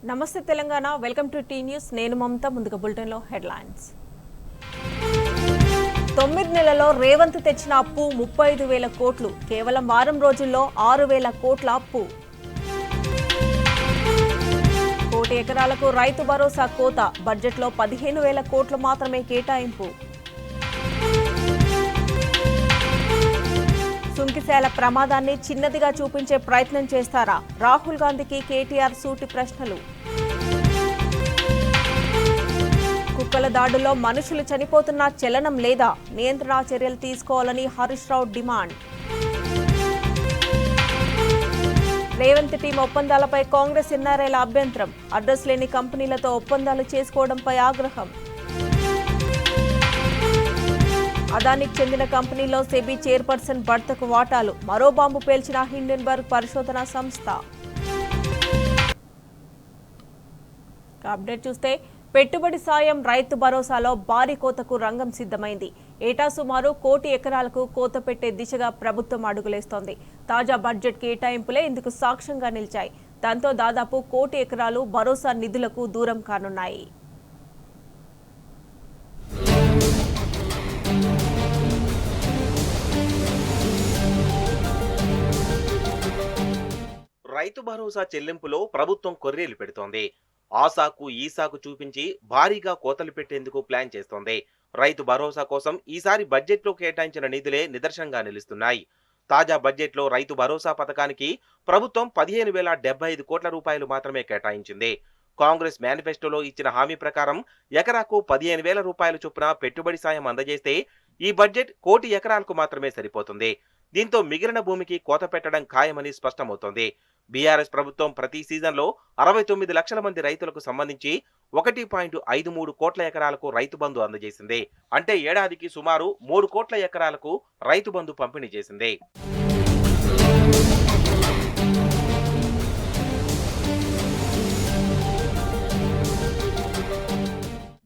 నమస్తే Telangana welcome to T news నేను మమత ముందుగా బులెటిన్ లో హెడ్లైన్స్ 9 నెలల్లో రేవంత్ తెచ్చిన అప్పు 35,000 కోట్లు కేవలం వారం రోజుల్లో 6,000 కోట్ల అప్పు కోటి ఎకరాలకు రైతు భరోసా కోత బడ్జెట్లో 15,000 కోట్లు మాత్రమే కేటాయింపు సుంకిశాల ప్రమాదాన్ని చిన్నదిగా చూపించే ప్రయత్నం చేస్తారా రాహుల్ గాంధీకి కేటీఆర్ సూటి ప్రశ్నలు కుక్కల దాడుల్లో మనుషులు చనిపోతున్నా చలనం లేదా నియంత్రణ చర్యలు తీసుకోవాలని హరీష్ రావు డిమాండ్ రేవంత్ టీం ఒప్పందాలపై కాంగ్రెస్ ఎన్ఆర్ఐల అభ్యంతరం అడ్రస్ లేని కంపెనీలతో ఒప్పందాలు చేసుకోవడంపై ఆగ్రహం అదానికి చెందిన కంపెనీలో సెబీ చైర్పర్సన్ భర్తకు వాటాలు మరో బాంబు పేల్చిన హిండెన్బర్గ్ పరిశోధనా సంస్థ అప్డేట్ చూస్తే పెట్టుబడి సాయం రైతు భరోసాలో భారీ కోతకు రంగం సిద్ధమైంది ఏటా సుమారు 1 కోటి ఎకరాలకు కోత పెట్టే దిశగా ప్రభుత్వం అడుగులేస్తోంది తాజా బడ్జెట్ కేటాయింపులే ఇందుకు సాక్ష్యంగా నిలిచాయి దాంతో దాదాపు 1 కోటి ఎకరాలు భరోసా నిధులకు దూరం కానున్నాయి రైతు భరోసా చెల్లింపులో ప్రభుత్వం కొర్రీలు పెడుతోంది ఆ సాకు ఈ సాకు చూపించి భారీగా కోతలు పెట్టేందుకు ప్లాన్ చేస్తోంది రైతు భరోసా కోసం ఈసారి బడ్జెట్లో కేటాయించిన నిధులే నిదర్శనంగా నిలుస్తున్నాయి తాజా బడ్జెట్లో రైతు భరోసా పథకానికి ప్రభుత్వం 15,075 కోట్ల రూపాయలు మాత్రమే కేటాయించింది కాంగ్రెస్ మేనిఫెస్టోలో ఇచ్చిన హామీ ప్రకారం ఎకరాకు 15,000 రూపాయల చొప్పున పెట్టుబడి సాయం అందజేస్తే ఈ బడ్జెట్ 1 కోటి ఎకరాలకు మాత్రమే సరిపోతుంది దీంతో మిగిలిన భూమికి కోత పెట్టడం ఖాయమని స్పష్టమవుతోంది బీఆర్ఎస్ ప్రభుత్వం ప్రతి సీజన్లో 69 లక్షల మంది రైతులకు సంబంధించి 1.53 కోట్ల ఎకరాలకు రైతు బంధు అందజేసింది అంటే ఏడాదికి సుమారు 3 కోట్ల ఎకరాలకు రైతు బంధు పంపిణీ చేసింది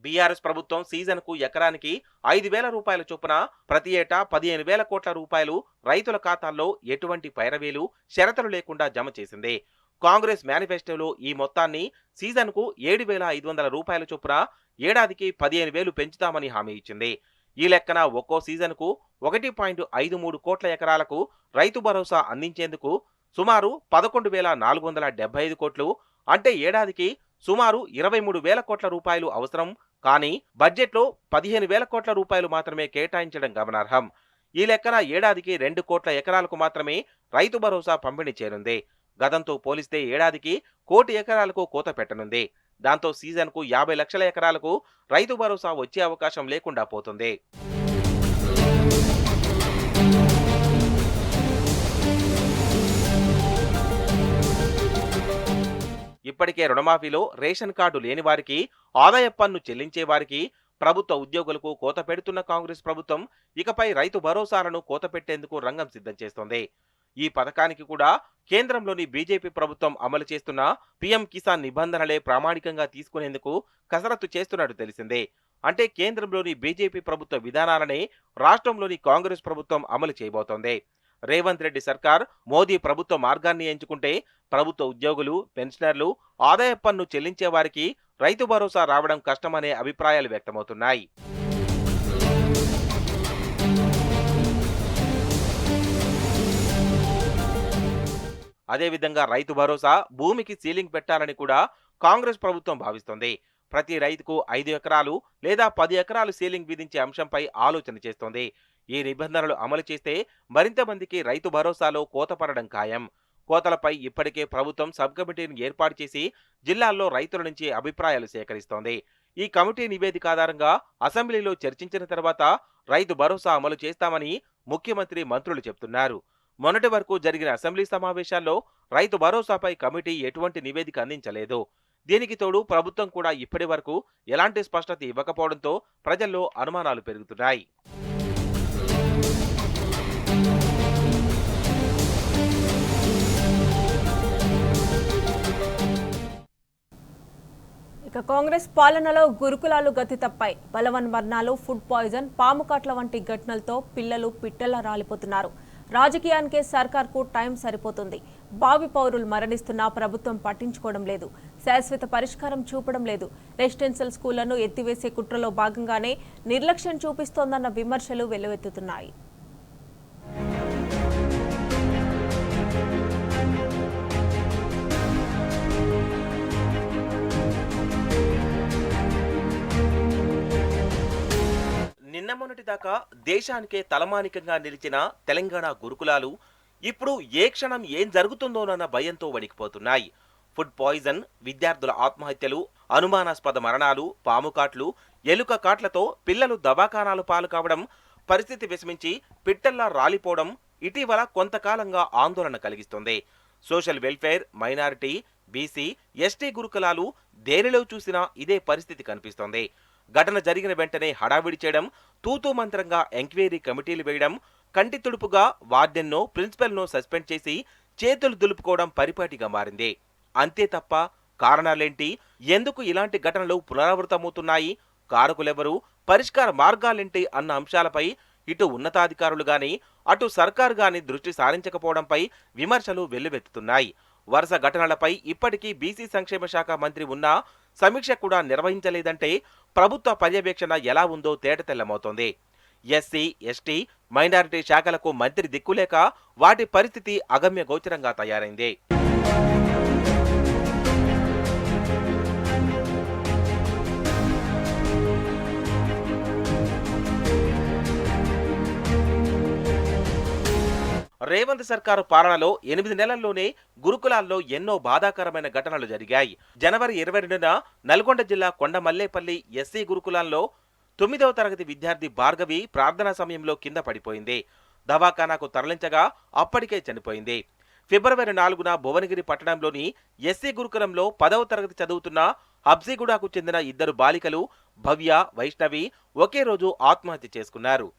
బీఆర్ఎస్ ప్రభుత్వం సీజన్కు ఎకరానికి 5,000 రూపాయల చొప్పున ప్రతి ఏటా 15,000 కోట్ల రూపాయలు రైతుల ఖాతాల్లో ఎటువంటి పైరవీలు షరతులు లేకుండా జమ చేసింది కాంగ్రెస్ మేనిఫెస్టోలో ఈ మొత్తాన్ని సీజన్కు 7,500 రూపాయల చొప్పున ఏడాదికి 15,000 పెంచుతామని హామీ ఇచ్చింది ఈ లెక్కన ఒక్కో సీజన్కు 1.53 కోట్ల ఎకరాలకు రైతు భరోసా అందించేందుకు సుమారు 11,475 కోట్లు అంటే ఏడాదికి సుమారు 23,000 కోట్ల రూపాయలు అవసరం కానీ బడ్జెట్లో 15,000 కోట్ల రూపాయలు మాత్రమే కేటాయించడం గమనార్హం ఈ లెక్కన ఏడాదికి 2 కోట్ల ఎకరాలకు మాత్రమే రైతు భరోసా పంపిణీ చేరుంది గతంతో పోలిస్తే ఏడాదికి 1 కోటి ఎకరాలకు కోత పెట్టనుంది దాంతో సీజన్కు 50 లక్షల ఎకరాలకు రైతు భరోసా వచ్చే అవకాశం లేకుండా పోతుంది ఇప్పటికే రుణమాఫీలో రేషన్ కార్డు లేని వారికి ఆదాయ పన్ను చెల్లించే వారికి ప్రభుత్వ ఉద్యోగులకు కోత పెడుతున్న కాంగ్రెస్ ప్రభుత్వం ఇకపై రైతు భరోసాలను కోత పెట్టేందుకు రంగం సిద్ధం చేస్తోంది ఈ పథకానికి కూడా కేంద్రంలోని బీజేపీ ప్రభుత్వం అమలు చేస్తున్న పీఎం కిసాన్ నిబంధనలే ప్రామాణికంగా తీసుకునేందుకు కసరత్తు చేస్తున్నట్టు తెలిసిందే అంటే కేంద్రంలోని బీజేపీ ప్రభుత్వ విధానాలనే రాష్ట్రంలోని కాంగ్రెస్ ప్రభుత్వం అమలు చేయబోతోంది రేవంత్ రెడ్డి సర్కార్ మోదీ ప్రభుత్వ మార్గాన్ని ఎంచుకుంటే ప్రభుత్వ ఉద్యోగులు పెన్షనర్లు ఆదాయ పన్ను చెల్లించే వారికి రైతు భరోసా రావడం కష్టమనే అభిప్రాయాలు వ్యక్తమవుతున్నాయి అదేవిధంగా రైతు భరోసా భూమికి సీలింగ్ పెట్టాలని కూడా కాంగ్రెస్ ప్రభుత్వం భావిస్తోంది ప్రతి రైతుకు 5 ఎకరాలు లేదా 10 ఎకరాలు సీలింగ్ విధించే అంశంపై ఆలోచన చేస్తోంది ఈ నిబంధనలు అమలు చేస్తే మరింత మందికి రైతు భరోసాలో కోత పడడం ఖాయం కోతలపై ఇప్పటికే ప్రభుత్వం సబ్ కమిటీని ఏర్పాటు చేసి జిల్లాల్లో రైతుల నుంచి అభిప్రాయాలు సేకరిస్తోంది ఈ కమిటీ నివేదిక ఆధారంగా అసెంబ్లీలో చర్చించిన తర్వాత రైతు భరోసా అమలు చేస్తామని ముఖ్యమంత్రి మంత్రులు చెబుతున్నారు మొన్నటి వరకు జరిగిన అసెంబ్లీ సమావేశాల్లో రైతు భరోసాపై కమిటీ ఎటువంటి నివేదిక అందించలేదు దీనికి తోడు ప్రభుత్వం కూడా ఇప్పటి వరకు ఎలాంటి స్పష్టత ఇవ్వకపోవడంతో ప్రజల్లో అనుమానాలు పెరుగుతున్నాయి ఇక కాంగ్రెస్ పాలనలో గురుకులాలు గతి తప్పాయి బలవన్మరణాలు ఫుడ్ పాయిజన్ పాము కాట్ల వంటి ఘటనలతో పిల్లలు పిట్టలా రాలిపోతున్నారు రాజకీయానికే సర్కార్కు టైం సరిపోతుంది భావి పౌరులు మరణిస్తున్నా ప్రభుత్వం పట్టించుకోవడం లేదు శాశ్వత పరిష్కారం చూపడం లేదు. రెసిడెన్షియల్ స్కూళ్లను ఎత్తివేసే కుట్రలో భాగంగానే నిర్లక్ష్యం చూపిస్తోందన్న విమర్శలు వెల్లువెత్తుతున్నాయి. నిన్న మొన్నటి దాకా దేశానికే తలమానికంగా నిలిచిన తెలంగాణ గురుకులాలు ఇప్పుడు ఏ క్షణం ఏం జరుగుతుందోనన్న భయంతో వణికిపోతున్నాయి. ఫుడ్ పాయిజన్, విద్యార్థుల ఆత్మహత్యలు, అనుమానాస్పద మరణాలు, పాముకాట్లు, ఎలుక కాట్లతో పిల్లలు దవాఖానాలు పాలు కావడం, పరిస్థితి విషమించి పిట్టల్లా రాలిపోవడం ఇటీవల కొంతకాలంగా ఆందోళన కలిగిస్తుంది. Social welfare, minority, BC, ST గురుకులాలు దేనిలో చూసినా ఇదే పరిస్థితి కనిపిస్తోంది. ఘటన జరిగిన వెంటనే హడావిడి చేయడం, తూతూ మంత్రంగా ఎంక్వైరీ కమిటీలు వేయడం, కంటి తుడుపుగా వార్డెన్నో, ప్రిన్సిపల్నో సస్పెండ్ చేసి చేతులు దులుపుకోవడం పరిపాటిగా మారింది. అంతే తప్ప కారణాలేంటి, ఎందుకు ఇలాంటి ఘటనలు పునరావృతమవుతున్నాయి, కారకులెవరు, పరిష్కార మార్గాలేంటి అన్న అంశాలపై ఇటు ఉన్నతాధికారులు గాని అటు సర్కారు గాని దృష్టి సారించకపోవడంపై విమర్శలు వెల్లువెత్తుతున్నాయి. వరుస ఘటనలపై ఇప్పటికీ బీసీ సంక్షేమ శాఖ మంత్రి ఉన్నా సమీక్ష కూడా నిర్వహించలేదంటే ప్రభుత్వ పర్యవేక్షణ ఎలా ఉందో తేటతెల్లమవుతోంది. ఎస్సీ, ఎస్టీ, మైనారిటీ శాఖలకు మంత్రి దిక్కులేక వాటి పరిస్థితి అగమ్య గోచరంగా తయారైంది. రేవంత్ సర్కారు పాలనలో 8 నెలల్లోనే గురుకులాల్లో ఎన్నో బాధాకరమైన ఘటనలు జరిగాయి. జనవరి 22న నల్గొండ జిల్లా కొండమల్లేపల్లి ఎస్సీ గురుకులాల్లో 9వ తరగతి విద్యార్థి భార్గవి ప్రార్థనా సమయంలో కింద పడిపోయింది. దవాఖానాకు తరలించగా అప్పటికే చనిపోయింది. ఫిబ్రవరి 4న భువనగిరి పట్టణంలోని ఎస్సీ గురుకులంలో 10వ తరగతి చదువుతున్న హబ్సిగూడకు చెందిన 2 బాలికలు భవ్య, వైష్ణవి ఒకే రోజు ఆత్మహత్య చేసుకున్నారు.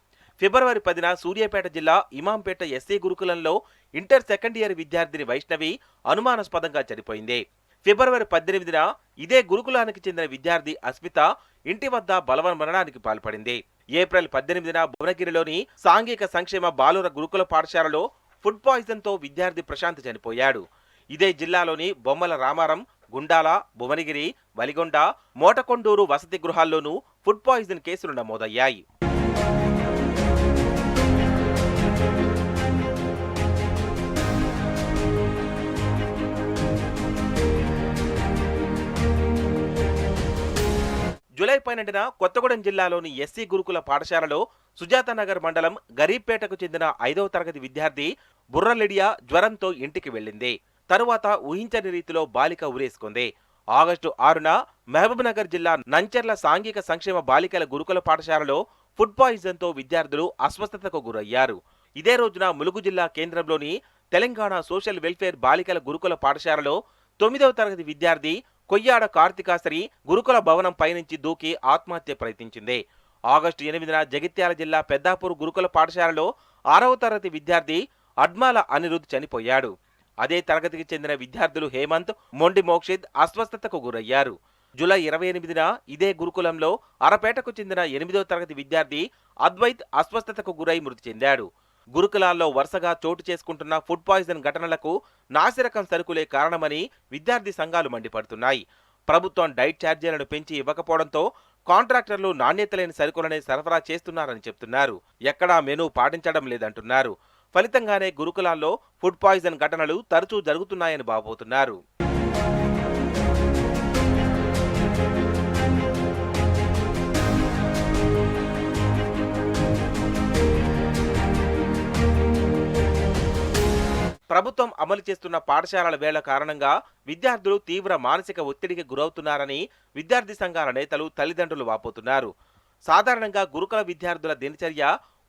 ఫిబ్రవరి 10న సూర్యాపేట జిల్లా ఇమాంపేట ఎస్సీ గురుకులంలో ఇంటర్ సెకండ్ ఇయర్ విద్యార్థిని వైష్ణవి అనుమానాస్పదంగా చనిపోయింది. ఫిబ్రవరి 18న ఇదే గురుకులానికి చెందిన విద్యార్థి అస్మిత ఇంటి వద్ద బలవన్మరణానికి పాల్పడింది. ఏప్రిల్ 18న భువనగిరిలోని సాంఘిక సంక్షేమ బాలుర గురుకుల పాఠశాలలో ఫుడ్ పాయిజన్ తో విద్యార్థి ప్రశాంత్ చనిపోయాడు. ఇదే జిల్లాలోని బొమ్మల రామారం, గుండాల, భువనగిరి, వలిగొండ, మోటకొండూరు వసతి గృహాల్లోనూ ఫుడ్ పాయిజన్ కేసులు నమోదయ్యాయి. జూలై 12న కొత్తగూడెం జిల్లాలోని ఎస్సీ గురుకుల పాఠశాలలో సుజాతానగర్ మండలం గరీబ్పేటకు చెందిన 5వ తరగతి విద్యార్థి బుర్రలిడియా జ్వరంతో ఇంటికి వెళ్ళింది. తరువాత ఊహించని రీతిలో బాలిక ఉరేసుకుంది. ఆగస్టు 6న మహబూబ్నగర్ జిల్లా నంచెర్ల సాంఘిక సంక్షేమ బాలికల గురుకుల పాఠశాలలో ఫుడ్ పాయిజన్ తో విద్యార్థులు అస్వస్థతకు గురయ్యారు. ఇదే రోజున ములుగు జిల్లా కేంద్రంలోని తెలంగాణ సోషల్ వెల్ఫేర్ బాలికల గురుకుల పాఠశాలలో 9వ తరగతి విద్యార్థి కొయ్యాడ కార్తికాశ్రీ గురుకుల భవనం పైనుంచి దూకి ఆత్మహత్య ప్రయత్నించింది. ఆగస్టు 8న జగిత్యాల జిల్లా పెద్దాపూర్ గురుకుల పాఠశాలలో 6వ తరగతి విద్యార్థి అడ్మాల అనిరుద్ చనిపోయాడు. అదే తరగతికి చెందిన విద్యార్థులు హేమంత్, మొండి మోక్షిత్ అస్వస్థతకు గురయ్యారు. జూలై 28న ఇదే గురుకులంలో అరపేటకు చెందిన 8వ తరగతి విద్యార్థి అద్వైత్ అస్వస్థతకు గురై మృతి చెందాడు. గురుకులాల్లో వరుసగా చోటు చేసుకుంటున్న ఫుడ్ పాయిజన్ ఘటనలకు నాసిరకం సరుకులే కారణమని విద్యార్థి సంఘాలు మండిపడుతున్నాయి. ప్రభుత్వం డైట్ ఛార్జీలను పెంచి ఇవ్వకపోవడంతో కాంట్రాక్టర్లు నాణ్యత లేని సరుకులనే సరఫరా చేస్తున్నారని చెప్తున్నారు. ఎక్కడా మెనూ పాటించడం లేదంటున్నారు. ఫలితంగానే గురుకులాల్లో ఫుడ్ పాయిజన్ ఘటనలు తరచూ జరుగుతున్నాయని భావిస్తున్నారు. ప్రభుత్వం అమలు చేస్తున్న పాఠశాలల వేళ కారణంగా విద్యార్థులు తీవ్ర మానసిక ఒత్తిడికి గురవుతున్నారని విద్యార్థి సంఘాల నేతలు, తల్లిదండ్రులు వాపోతున్నారు. సాధారణంగా గురుకుల విద్యార్థుల దినచర్య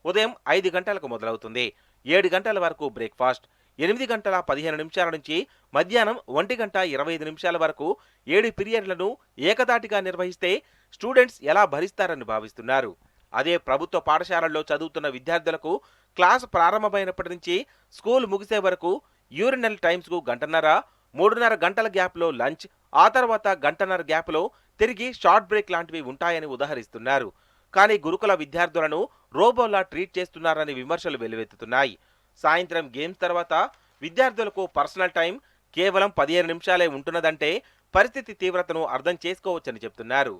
ఉదయం 5 గంటలకు మొదలవుతుంది. 7 గంటల వరకు బ్రేక్ఫాస్ట్, 8 గంటల 15 నిమిషాల నుంచి మధ్యాహ్నం 1 గంట 25 నిమిషాల వరకు 7 పీరియడ్లను ఏకదాటిగా నిర్వహిస్తే స్టూడెంట్స్ ఎలా భరిస్తారని భావిస్తున్నారు. అదే ప్రభుత్వ పాఠశాలల్లో చదువుతున్న విద్యార్థులకు క్లాస్ ప్రారంభమైనప్పటి నుంచి స్కూల్ ముగిసే వరకు యూరినల్ టైమ్స్కు 1 గంటన్నర, 3.5 గంటల గ్యాప్లో లంచ్, ఆ తర్వాత 1.5 గంటల గ్యాప్లో తిరిగి షార్ట్ బ్రేక్ లాంటివి ఉంటాయని ఉదహరిస్తున్నారు. కానీ గురుకుల విద్యార్థులను రోబోలా ట్రీట్ చేస్తున్నారని విమర్శలు వెల్లువెత్తుతున్నాయి. సాయంత్రం గేమ్స్ తర్వాత విద్యార్థులకు పర్సనల్ టైం కేవలం 15 నిమిషాలే ఉంటున్నదంటే పరిస్థితి తీవ్రతను అర్థం చేసుకోవచ్చని చెప్తున్నారు.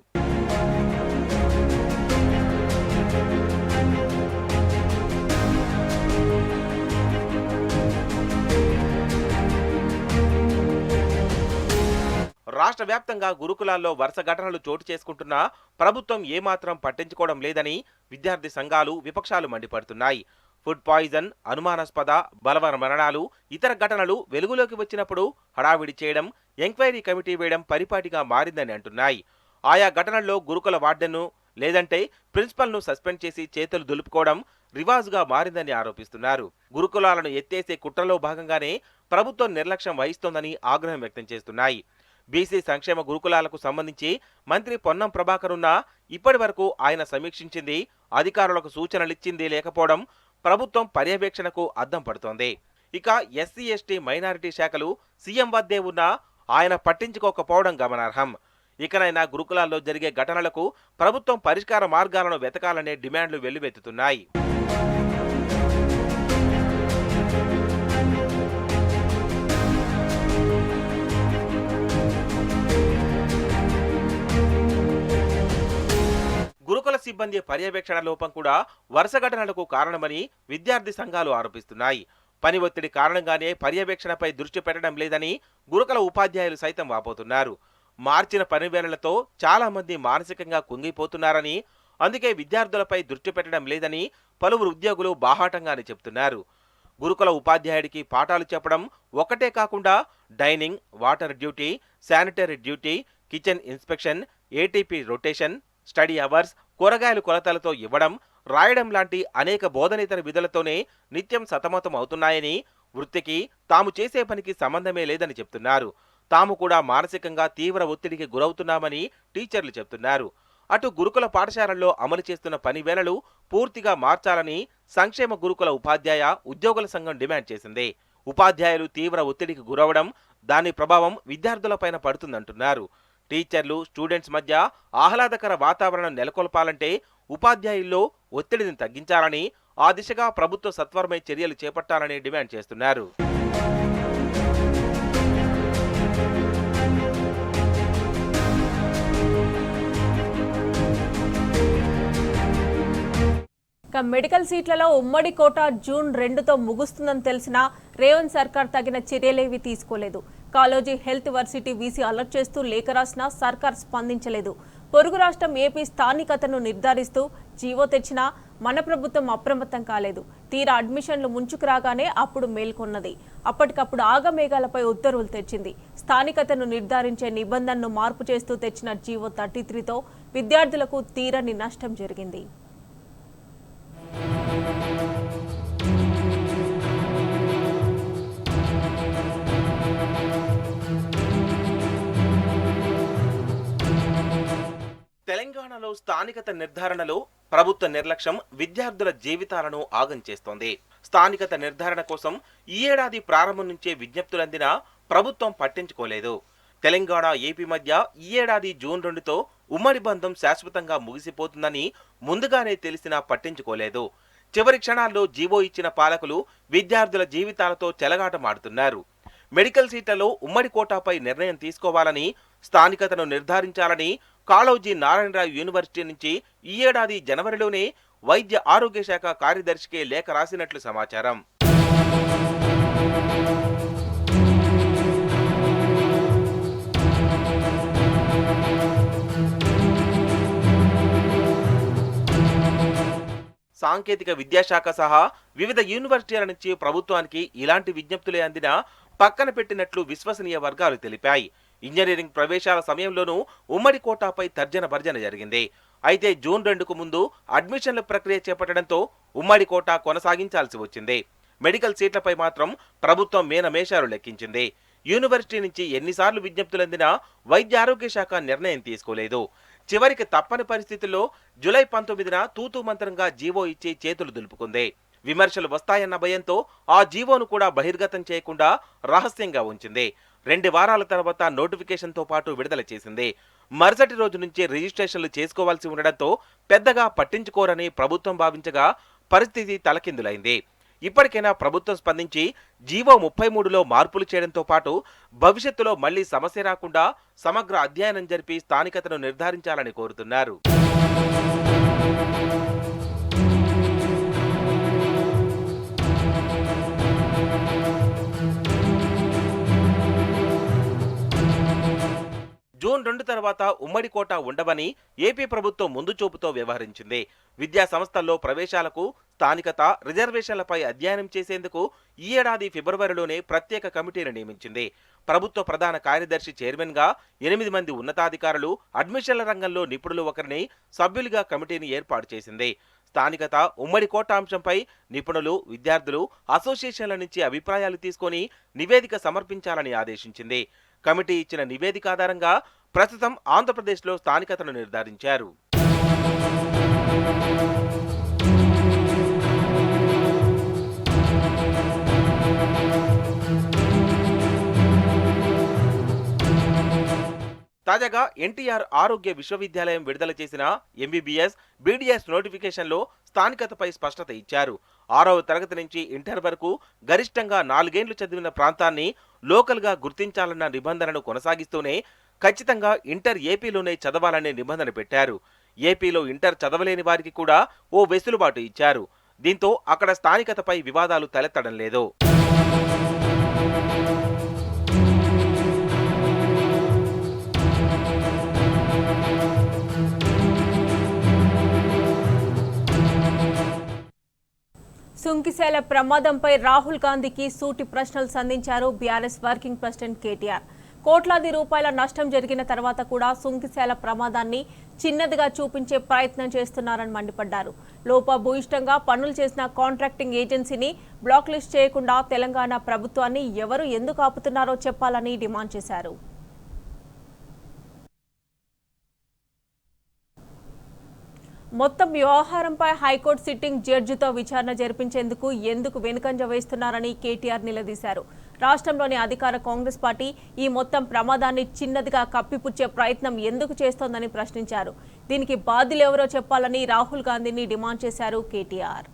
రాష్ట్ర వ్యాప్తంగా గురుకులాల్లో వరుస ఘటనలు చోటు చేసుకుంటున్నా ప్రభుత్వం ఏమాత్రం పట్టించుకోవడం లేదని విద్యార్థి సంఘాలు, విపక్షాలు మండిపడుతున్నాయి. ఫుడ్ పాయిజన్, అనుమానాస్పద బలవర మరణాలు, ఇతర ఘటనలు వెలుగులోకి వచ్చినప్పుడు హడావిడి చేయడం, ఎంక్వైరీ కమిటీ వేయడం పరిపాటిగా మారిందని అంటున్నాయి. ఆయా ఘటనల్లో గురుకుల వార్డెన్ను లేదంటే ప్రిన్సిపల్ను సస్పెండ్ చేసి చేతులు దులుపుకోవడం రివాజుగా మారిందని ఆరోపిస్తున్నారు. గురుకులాలను ఎత్తేసే కుట్రలో భాగంగానే ప్రభుత్వం నిర్లక్ష్యం వహిస్తోందని ఆగ్రహం వ్యక్తం చేస్తున్నాయి. బీసీ సంక్షేమ గురుకులాలకు సంబంధించి మంత్రి పొన్నం ప్రభాకర్ ఉన్నా ఇప్పటి వరకు ఆయన సమీక్షించింది, అధికారులకు సూచనలిచ్చింది లేకపోవడం ప్రభుత్వం పర్యవేక్షణకు అద్దం పడుతోంది. ఇక ఎస్సీ, ఎస్టీ, మైనారిటీ శాఖలు సీఎం వద్దే ఉన్నా ఆయన పట్టించుకోకపోవడం గమనార్హం. ఇకనైనా గురుకులాల్లో జరిగే ఘటనలకు ప్రభుత్వం పరిష్కార మార్గాలను వెతకాలనే డిమాండ్లు వెల్లువెత్తుతున్నాయి. గురుకుల సిబ్బంది పర్యవేక్షణ లోపం కూడా వరుస ఘటనలకు కారణమని విద్యార్థి సంఘాలు ఆరోపిస్తున్నాయి. పని ఒత్తిడి కారణంగానే పర్యవేక్షణపై దృష్టి పెట్టడం లేదని గురుకుల ఉపాధ్యాయులు సైతం వాపోతున్నారు. మార్చిన పని వేళలతో చాలా మంది మానసికంగా కుంగిపోతున్నారని, అందుకే విద్యార్థులపై దృష్టి పెట్టడం లేదని పలువురు ఉద్యోగులు బాహాటంగానే చెబుతున్నారు. గురుకుల ఉపాధ్యాయుడికి పాఠాలు చెప్పడం ఒకటే కాకుండా dining, water duty, sanitary duty, kitchen inspection, ATP rotation, study hours, కూరగాయలు కొలతలతో ఇవ్వడం, రాయడం లాంటి అనేక బోధనేతర విధులతోనే నిత్యం సతమతం అవుతున్నాయని, వృత్తికి తాము చేసే పనికి సంబంధమే లేదని చెప్తున్నారు. తాము కూడా మానసికంగా తీవ్ర ఒత్తిడికి గురవుతున్నామని టీచర్లు చెప్తున్నారు. అటు గురుకుల పాఠశాలల్లో అమలు చేస్తున్న పని వేళలు పూర్తిగా మార్చాలని సంక్షేమ గురుకుల ఉపాధ్యాయ ఉద్యోగుల సంఘం డిమాండ్ చేసింది. ఉపాధ్యాయులు తీవ్ర ఒత్తిడికి గురవడం, దాని ప్రభావం విద్యార్థులపైన పడుతుందంటున్నారు. టీచర్లు, స్టూడెంట్స్ మధ్య ఆహ్లాదకర వాతావరణం నెలకొల్పాలంటే ఉపాధ్యాయుల్లో ఒత్తిడిని తగ్గించాలని, ఆ దిశగా ప్రభుత్వ సత్వరమే చర్యలు చేపట్టాలని డిమాండ్ చేస్తున్నారు. మెడికల్ సీట్లలో ఉమ్మడి కోటా జూన్ 2తో ముగుస్తుందని తెలిసినా రేవంత్ సర్కార్ తగిన చర్యలేవీ తీసుకోలేదు. Kaloji health varsity VC alert చేస్తూ లేఖ రాసినా సర్కార్ స్పందించలేదు. పొరుగు రాష్ట్రం ఏపీ స్థానికతను నిర్ధారిస్తూ జీవో తెచ్చినా మన ప్రభుత్వం అప్రమత్తం కాలేదు. తీరా అడ్మిషన్లు ముంచుకు రాగానే అప్పుడు మేల్కొన్నది. అప్పటికప్పుడు ఆగమేఘాలపై ఉత్తర్వులు తెచ్చింది. స్థానికతను నిర్ధారించే నిబంధనను మార్పు చేస్తూ తెచ్చిన జీవో 33తో విద్యార్థులకు తీరని నష్టం జరిగింది. తెలంగాణలో స్థానికత నిర్ధారణలో ప్రభుత్వ నిర్లక్ష్యం విద్యార్థుల జీవితాలను ఆగం చేస్తోంది. స్థానికత నిర్ధారణ కోసం ఈ ఏడాది ప్రారంభం నుంచే విజ్ఞప్తులందినా ప్రభుత్వం పట్టించుకోలేదు. తెలంగాణ, ఏపీ మధ్య ఈ ఏడాది జూన్ 2తో ఉమ్మడి బంధం శాశ్వతంగా ముగిసిపోతుందని ముందుగానే తెలిసినా పట్టించుకోలేదు. చివరి క్షణాల్లో జీవో ఇచ్చిన పాలకులు విద్యార్థుల జీవితాలతో చెలగాటమాడుతున్నారు. మెడికల్ సీట్లలో ఉమ్మడి కోటాపై నిర్ణయం తీసుకోవాలని, స్థానికతను నిర్ధారించాలని కాళోజీ నారాయణరావు యూనివర్సిటీ నుంచి ఈ ఏడాది జనవరిలోనే వైద్య ఆరోగ్య శాఖ కార్యదర్శికే లేఖ రాసినట్లు సమాచారం. సాంకేతిక విద్యాశాఖ సహా వివిధ యూనివర్సిటీల నుంచి ప్రభుత్వానికి ఇలాంటి విజ్ఞప్తులే అందినా పక్కన పెట్టినట్లు విశ్వసనీయ వర్గాలు తెలిపాయి. ఇంజనీరింగ్ ప్రవేశాల సమయంలోనూ ఉమ్మడి కోటాపై తర్జన భర్జన జరిగింది. అయితే జూన్ 2కు ముందు అడ్మిషన్ల ప్రక్రియ చేపట్టడంతో ఉమ్మడి కోటా కొనసాగించాల్సి వచ్చింది. మెడికల్ సీట్లపై మాత్రం ప్రభుత్వం మేనమేషాలు లెక్కించింది. యూనివర్సిటీ నుంచి ఎన్నిసార్లు విజ్ఞప్తులందినా వైద్య ఆరోగ్య శాఖ నిర్ణయం తీసుకోలేదు. చివరికి తప్పని పరిస్థితుల్లో జూలై 19న తూతూ మంత్రంగా జీవో ఇచ్చి చేతులు దులుపుకుంది. విమర్శలు వస్తాయన్న భయంతో ఆ జీవోను కూడా బహిర్గతం చేయకుండా రహస్యంగా ఉంచింది. 2 వారాల తర్వాత నోటిఫికేషన్తో పాటు విడుదల చేసింది. మరుసటి రోజు నుంచి రిజిస్ట్రేషన్లు చేసుకోవాల్సి ఉండడంతో పెద్దగా పట్టించుకోరని ప్రభుత్వం భావించగా పరిస్థితి తలకిందులైంది. ఇప్పటికైనా ప్రభుత్వం స్పందించి జీవో 33లో మార్పులు చేయడంతో పాటు భవిష్యత్తులో మళ్లీ సమస్య రాకుండా సమగ్ర అధ్యయనం జరిపి స్థానికతను నిర్ధారించాలని కోరుతున్నారు. జూన్ 2 తర్వాత ఉమ్మడి కోటా ఉండవని ఏపీ ప్రభుత్వం ముందు చూపుతో వ్యవహరించింది. విద్యా సంస్థల్లో ప్రవేశాలకు స్థానికత, రిజర్వేషన్లపై అధ్యయనం చేసేందుకు ఈ ఏడాది ఫిబ్రవరిలోనే ప్రత్యేక కమిటీని నియమించింది. ప్రభుత్వ ప్రధాన కార్యదర్శి చైర్మన్ గా 8 మంది ఉన్నతాధికారులు, అడ్మిషన్ల రంగంలో నిపుణులు ఒకరిని సభ్యులుగా కమిటీని ఏర్పాటు చేసింది. స్థానికత, ఉమ్మడి కోటా అంశంపై నిపుణులు, విద్యార్థులు, అసోసియేషన్ల నుంచి అభిప్రాయాలు తీసుకొని నివేదిక సమర్పించాలని ఆదేశించింది. కమిటీ ఇచ్చిన నివేదిక ఆధారంగా ప్రస్తుతం ఆంధ్రప్రదేశ్లో స్థానికతను నిర్ధారించారు. తాజాగా ఎన్టీఆర్ ఆరోగ్య విశ్వవిద్యాలయం విడుదల చేసిన ఎంబీబీఎస్, బీడీఎస్ నోటిఫికేషన్లో స్థానికతపై స్పష్టత ఇచ్చారు. 6వ తరగతి నుంచి ఇంటర్ వరకు గరిష్టంగా 4 ఏళ్లు చదివిన ప్రాంతాన్ని లోకల్గా గుర్తించాలన్న నిబంధనను కొనసాగిస్తూనే ఖచ్చితంగా ఇంటర్ ఏపీలోనే చదవాలనే నిబంధన పెట్టారు. ఏపీలో ఇంటర్ చదవలేని వారికి కూడా ఓ వెసులుబాటు ఇచ్చారు. దీంతో అక్కడ స్థానికతపై వివాదాలు తలెత్తడం లేదు. సుంకిసేల ప్రమాదంపై రాహుల్ గాంధీకి సూటి ప్రశ్నలు సంధించారు బీఆర్ఎస్ వర్కింగ్ ప్రెసిడెంట్ కేటీఆర్. కోట్లాది రూపాయల నష్టం జరిగిన తర్వాత కూడా సుంకిసేల ప్రమాదాన్ని చిన్నదిగా చూపించే ప్రయత్నం చేస్తున్నారని మండిపడ్డారు. లోపభూయిష్టంగా పనులు చేసిన కాంట్రాక్టింగ్ ఏజెన్సీని బ్లాక్ లిస్ట్ చేయకుండా తెలంగాణ ప్రభుత్వాన్ని ఎవరు ఎందుకు ఆపుతున్నారో చెప్పాలని డిమాండ్ చేశారు. మొత్తం వ్యవహారంపై హైకోర్టు సిట్టింగ్ జడ్జితో విచారణ జరిపించేందుకు ఎందుకు వెనుకంజ వేస్తున్నారని కేటీఆర్ నిలదీశారు. రాష్ట్రంలోని అధికార కాంగ్రెస్ పార్టీ ఈ మొత్తం ప్రమాదాన్ని చిన్నదిగా కప్పిపుచ్చే ప్రయత్నం ఎందుకు చేస్తోందని ప్రశ్నించారు. దీనికి బాధ్యులెవరో చెప్పాలని రాహుల్ గాంధీని డిమాండ్ చేశారు కేటీఆర్.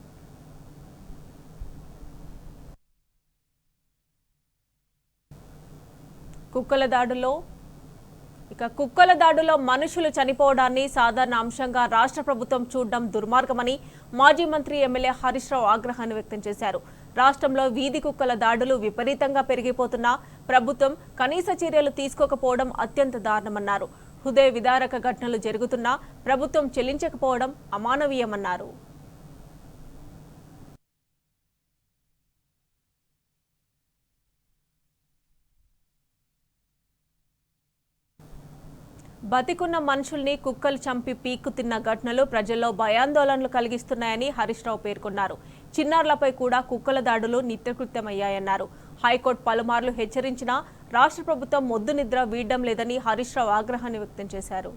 కుక్కల దాడులో మనుషులు చనిపోవడాన్ని సాధారణ అంశంగా రాష్ట్ర ప్రభుత్వం చూడడం దుర్మార్గమని మాజీ మంత్రి ఎమ్మెల్యే హరీష్ రావు ఆగ్రహాన్ని వ్యక్తం చేశారు. రాష్ట్రంలో వీధి కుక్కల దాడులు విపరీతంగా పెరిగిపోతున్నా ప్రభుత్వం కనీస చర్యలు తీసుకోకపోవడం అత్యంత దారుణమన్నారు. హృదయ విదారక ఘటనలు జరుగుతున్నా ప్రభుత్వం చెల్లించకపోవడం అమానవీయమన్నారు. బతికున్న మనుషుల్ని కుక్కలు చంపి పీక్కు తిన్న ఘటనలు ప్రజల్లో భయాందోళనలు కలిగిస్తున్నాయని హరీష్ రావు పేర్కొన్నారు. చిన్నారులపై కూడా కుక్కల దాడులు నిత్యకృత్యమయ్యాయన్నారు. హైకోర్టు పలుమార్లు హెచ్చరించినా రాష్ట్ర ప్రభుత్వం మొద్దు నిద్ర వీడడం లేదని హరీష్ రావు ఆగ్రహాన్ని వ్యక్తం చేశారు.